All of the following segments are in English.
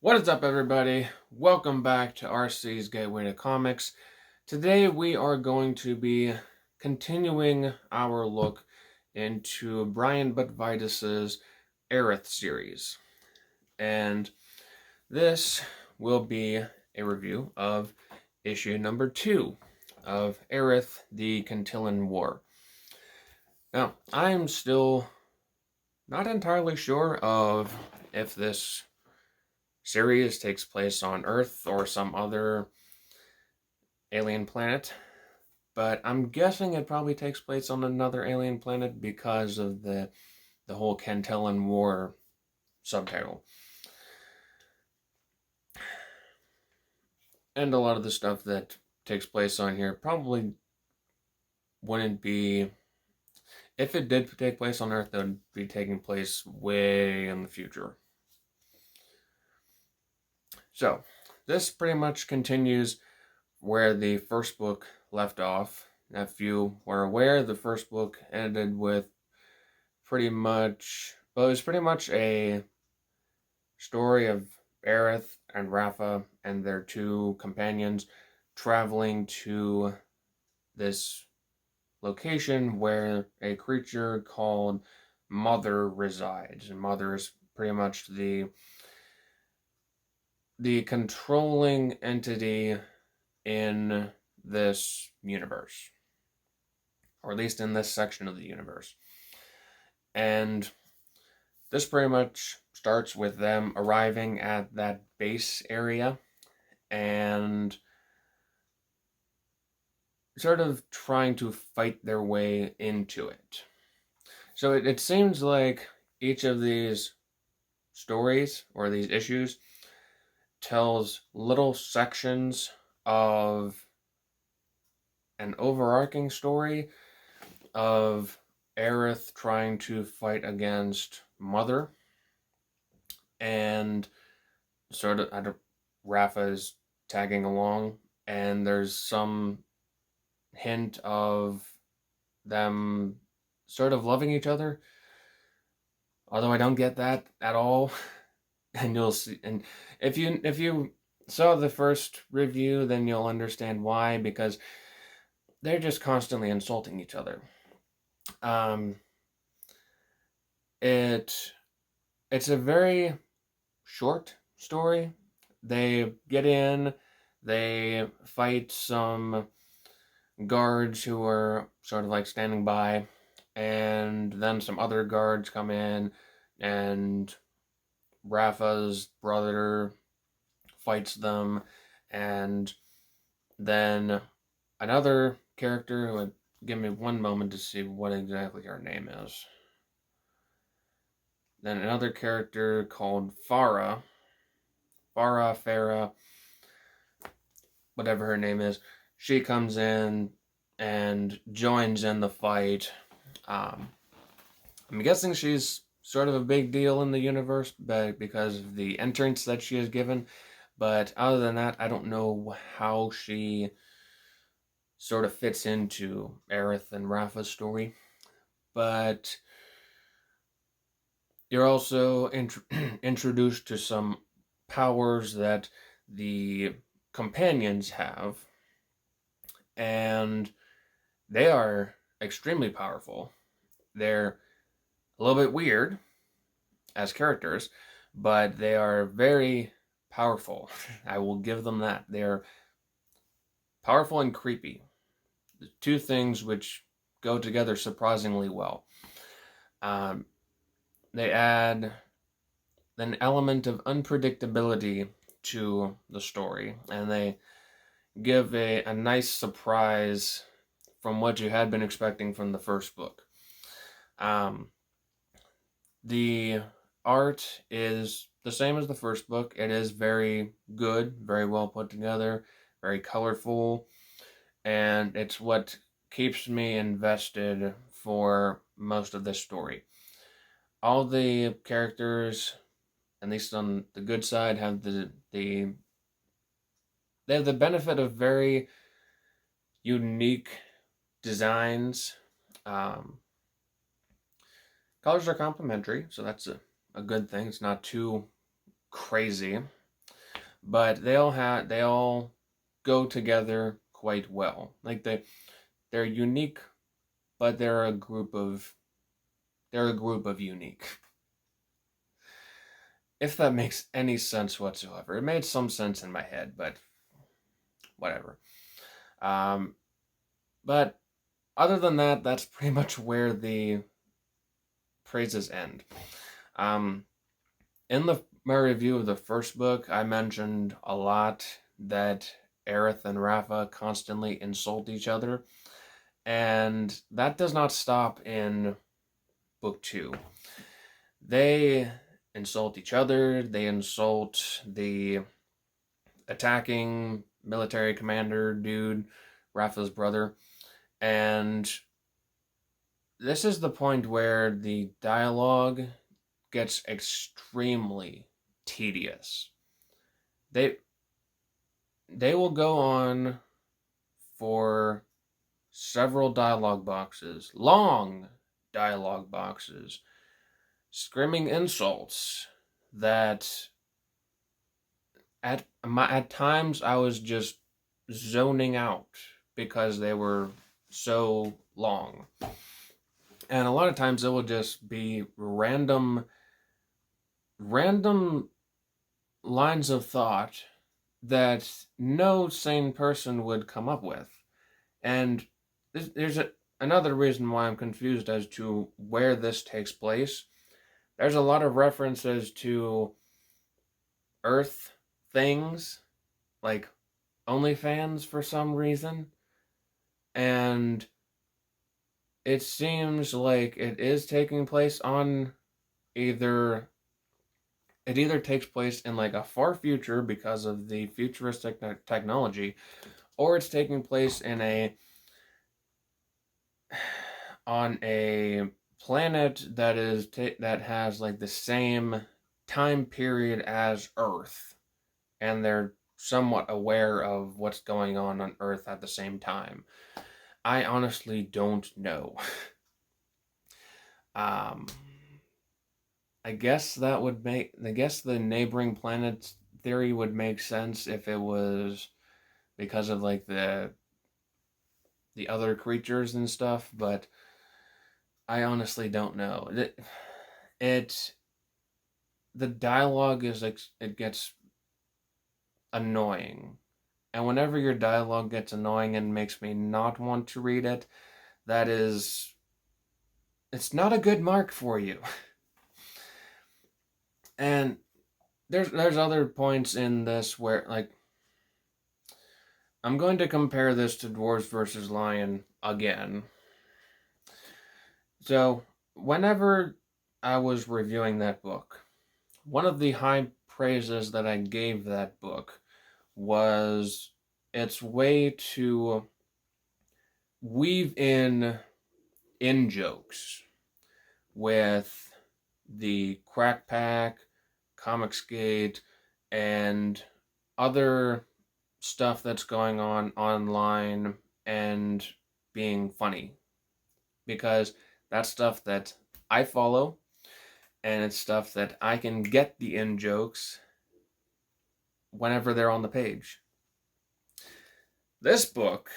What is up, everybody? Welcome back to RC's Gateway to Comics. Today we are going to be continuing our look into Brian Butvitus's Airith series. And this will be a review of issue number 2 of Airith, the Cantillan War. Now, I'm still not entirely sure of if this series takes place on Earth or some other alien planet, but I'm guessing it probably takes place on another alien planet because of the whole Cantillan War subtitle. And a lot of the stuff that takes place on here probably wouldn't be, if it did take place on Earth, it would be taking place way in the future. So, this pretty much continues where the first book left off. If you were aware, the first book ended with it was pretty much a story of Aerith and Rafa and their two companions traveling to this location where a creature called Mother resides. And Mother is pretty much the controlling entity in this universe, or at least in this section of the universe. And this pretty much starts with them arriving at that base area and sort of trying to fight their way into it. So it seems like each of these stories or these issues tells little sections of an overarching story of Aerith trying to fight against Mother, and sort of Rafa is tagging along, and there's some hint of them sort of loving each other, although I don't get that at all. And you'll see, and if you saw the first review, then you'll understand why, because they're just constantly insulting each other. It's a very short story. They get in, they fight some guards who are sort of like standing by, and then some other guards come in, and Rafa's brother fights them, and then another character who would give me one moment to see what exactly her name is. Then another character called Farah, whatever her name is, she comes in and joins in the fight. I'm guessing she's sort of a big deal in the universe, but because of the entrance that she has given. But other than that, I don't know how she sort of fits into Aerith and Rafa's story. But you're also introduced to some powers that the companions have, and they are extremely powerful. They're a little bit weird as characters, but they are very powerful. I will give them that. They're powerful and creepy. The two things which go together surprisingly well. They add an element of unpredictability to the story, and they give a nice surprise from what you had been expecting from the first book. The art is the same as the first book. It is very good, very well put together, very colorful, and it's what keeps me invested for most of this story. All the characters, at least on the good side, have they have the benefit of very unique designs. Colors are complementary, so that's a good thing. It's not too crazy. but they all go together quite well. Like they're unique, but they're a group of unique. If that makes any sense whatsoever. It made some sense in my head, but whatever. Um, but other than that, that's pretty much where the praises end. Um, in my review of the first book, I mentioned a lot that Aerith and Rafa constantly insult each other, and that does not stop in book 2. They insult each other, they insult the attacking military commander dude, Rafa's brother, and this is the point where the dialogue gets extremely tedious. They will go on for several dialogue boxes, long dialogue boxes, screaming insults that at times I was just zoning out because they were so long. And a lot of times it will just be random lines of thought that no sane person would come up with. And there's another reason why I'm confused as to where this takes place. There's a lot of references to Earth things, like OnlyFans for some reason. And it seems like it is taking place on it either takes place in like a far future because of the futuristic technology, or it's taking place in on a planet that has like the same time period as Earth, and they're somewhat aware of what's going on Earth at the same time. I honestly don't know. um I guess the neighboring planets theory would make sense if it was because of like the other creatures and stuff, but I honestly don't know. It the dialogue is like it gets annoying. And whenever your dialogue gets annoying and makes me not want to read it, it's not a good mark for you. And there's other points in this where like I'm going to compare this to Dwarves vs Lion again. So, whenever I was reviewing that book, one of the high praises that I gave that book was its way to weave in jokes with the Crack Pack, Comicsgate, and other stuff that's going on online and being funny. Because that's stuff that I follow, and it's stuff that I can get the in jokes whenever they're on the page. This book,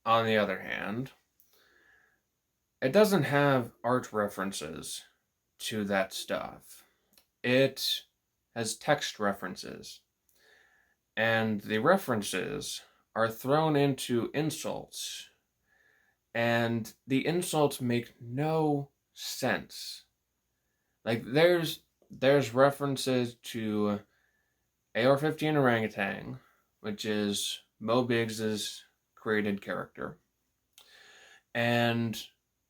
on the other hand, it doesn't have art references to that stuff. It has text references. And the references are thrown into insults. And the insults make no sense. Like there's references to AR-15 Orangutan, which is Mo Biggs's created character, and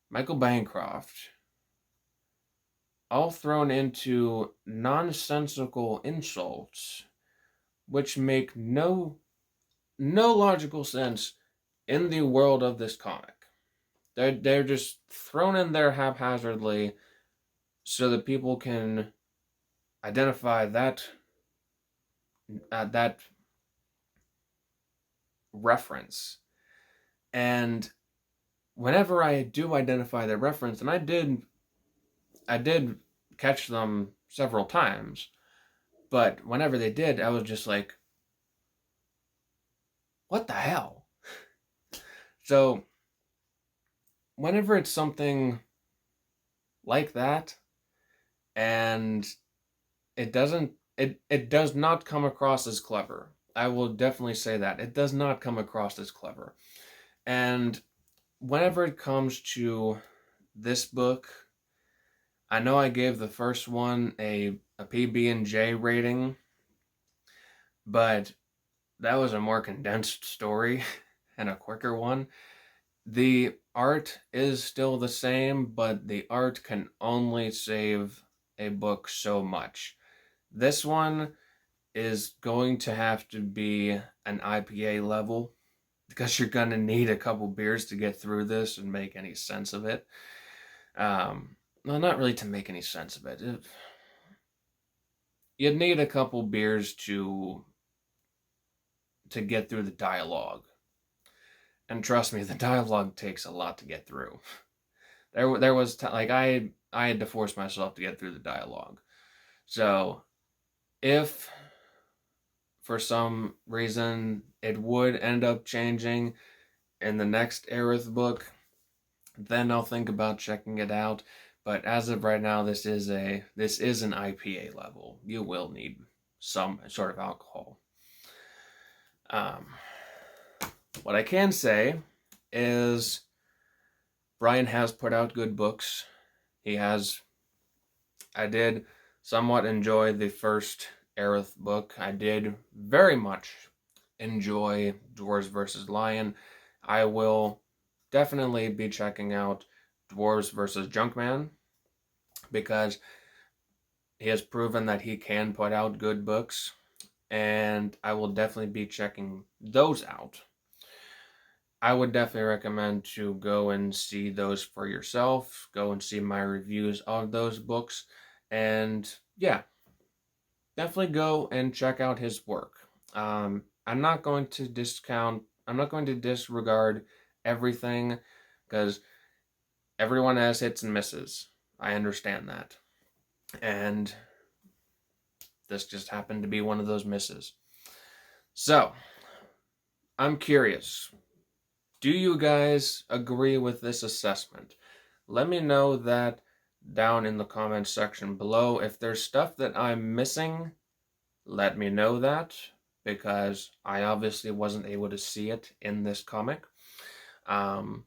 Michael Bancroft, all thrown into nonsensical insults, which make no logical sense in the world of this comic. They're just thrown in there haphazardly so that people can identify that reference. And whenever I do identify that reference, and I did catch them several times, But whenever they did, I was just like, what the hell? So whenever it's something like that, and it does not come across as clever. I will definitely say that. It does not come across as clever. And whenever it comes to this book, I know I gave the first one a PB&J rating, but that was a more condensed story and a quicker one. The art is still the same, but the art can only save a book so much. This one is going to have to be an IPA level, because you're going to need a couple beers to get through this and make any sense of it. Well, not really to make any sense of it. You'd need a couple beers to get through the dialogue. And trust me, the dialogue takes a lot to get through. There was like I had to force myself to get through the dialogue. So if for some reason it would end up changing in the next Airith book, then I'll think about checking it out. But as of right now, this is an IPA level. You will need some sort of alcohol. What I can say is Brian has put out good books. I did somewhat enjoy the first Aerith book. I did very much enjoy Dwarves Vs Lion. I will definitely be checking out Dwarves vs Junkman, because he has proven that he can put out good books, and I will definitely be checking those out. I would definitely recommend to go and see those for yourself. Go and see my reviews of those books. And yeah, definitely go and check out his work. I'm not going to disregard everything, because everyone has hits and misses. I understand that. And this just happened to be one of those misses. So, I'm curious. Do you guys agree with this assessment? Let me know that down in the comments section below. If there's stuff that I'm missing, let me know that, because I obviously wasn't able to see it in this comic. I'm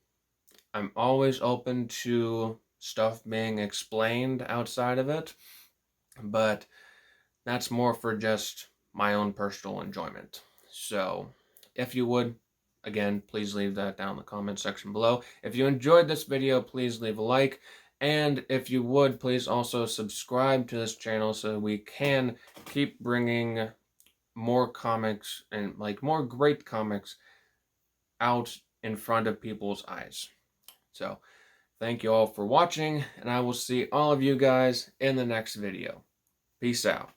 always open to stuff being explained outside of it, but that's more for just my own personal enjoyment. So, if you would, again, please leave that down in the comment section below. If you enjoyed this video, please leave a like. And if you would, please also subscribe to this channel so we can keep bringing more comics and more great comics out in front of people's eyes. So, thank you all for watching, and I will see all of you guys in the next video. Peace out.